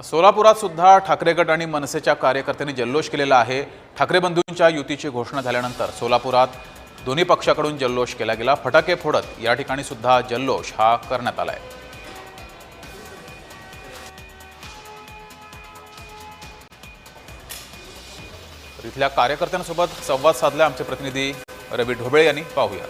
सोलापुरात सुद्धा ठाकरे गट आणि मनसेच्या कार्यकर्त्यांनी जल्लोष केलेला आहे। ठाकरे बंधूंच्या युतीची घोषणा झाल्यानंतर सोलापुरात दोन्ही पक्षाकडून जल्लोष केला गेला। फटाके फोडत या ठिकाणी सुद्धा जल्लोष हा करण्यात आलाय। इथल्या कार्यकर्त्यांसोबत संवाद साधला आमचे प्रतिनिधी रवी ढोबळे यांनी। पाहूया।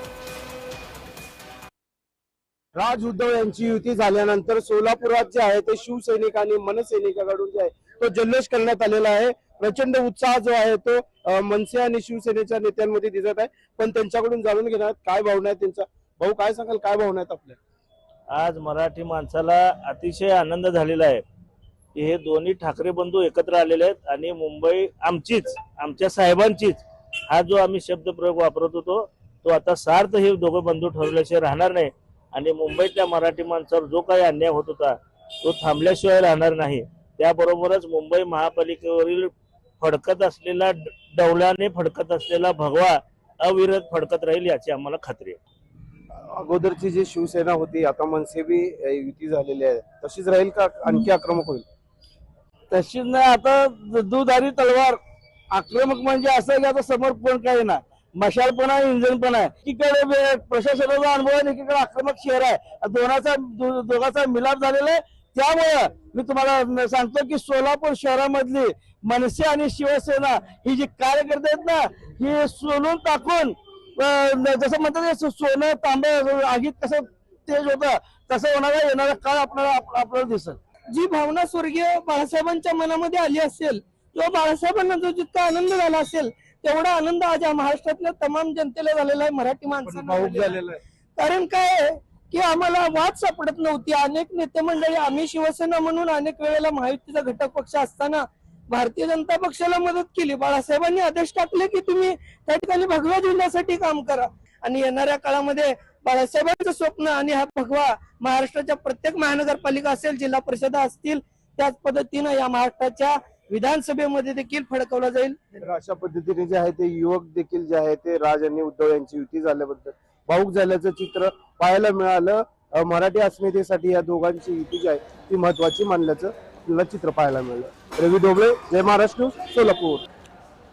राज उद्धव यांची युती झाल्यानंतर सोलापुरात जे आहे ते शिवसैनिक आणि मनसैनिकांकडून जे आहे तो जल्लोष करण्यात आलेला आहे। प्रचंड उत्साह जो आहे तो मनसे आणि शिवसेनेच्या नेत्यांमध्ये दिसत आहे। पण त्यांच्याकडून जाणून घेणार काय भावना आहे त्यांचा। भाऊ काय सांगाल, काय भावना आहेत आपल्या? आज मराठी माणसाला अतिशय आनंद झालेला आहे की हे दोन्ही ठाकरे बंधू एकत्र आलेले आहेत आणि मुंबई आमचीच, आमच्या साहेबांचीच हा जो आम्ही शब्दप्रयोग वापरत होतो तो आता सार्थ हे दोघे बंधू ठरवल्याशिवाय राहणार नाही आणि मुंबईतल्या मराठी माणसावर जो काही अन्याय होत होता तो थांबल्याशिवाय राहणार नाही। त्याबरोबरच मुंबई महापालिकेवरील फडकत असलेला डौलाने फडकत असलेला भगवा अविरत फडकत राहील याची आम्हाला खात्री आहे। अगोदरची जी शिवसेना होती आता मनसे बी युती झालेली आहे, तशीच राहील का आणखी आक्रमक होईल? तशीच नाही, आता दुधारी तलवार आक्रमक म्हणजे असं की आता समोर पण काही ना मशाल पण आहे, इंजन पण आहे। एकीकडे प्रशासनाचा अनुभव आहे, एकीकडे आक्रमक शहर आहे। दोघांचा मिलाप झालेला आहे। त्यामुळे मी तुम्हाला सांगतो की सोलापूर शहरामधली मनसे आणि शिवसेना ही जी कार्यकर्ते आहेत ना, ही सोलून टाकून जसं म्हणतात सोनं तांबे आगीत कसं तेज होतं तसं होणारा येणारा काळ आपल्याला दिसत। जी भावना स्वर्गीय बाळासाहेबांच्या मनामध्ये आली असेल किंवा बाळासाहेबांना जो जितका आनंद झाला असेल तेवढा आनंद आज या महाराष्ट्रातल्या तमाम जनतेला झालेला आहे, मराठी माणसांना झालेला आहे। कारण काय आहे की आम्हाला वाद सापडत नव्हती। अनेक नेते मंडळी, आम्ही शिवसेना म्हणून अनेक वेळेला महायुतीचा घटक पक्ष असताना भारतीय जनता पक्षाला मदत केली। बाळासाहेबांनी आदेश टाकले की तुम्ही त्या ठिकाणी भगवा झेंड्यासाठी काम करा आणि येणाऱ्या काळामध्ये बाळासाहेबांचं स्वप्न आणि हा भगवा महाराष्ट्राच्या प्रत्येक महानगरपालिका असेल, जिल्हा परिषद असतील, त्याच पद्धतीनं या महाराष्ट्राच्या विधानसभेमध्ये देखील फडकवला जाईल। अशा पद्धतीने जे आहे ते युवक देखील जे आहे ते राज आणि उद्धव यांची युती झाल्याबद्दल भाऊक झाल्याचं चित्र पाहायला मिळालं। मराठी अस्मितेसाठी या दोघांची युती जी आहे ती महत्वाची मानल्याचं चित्र पाहायला मिळालं। रवी ढोबळे, जय महाराष्ट्र, सोलापूर।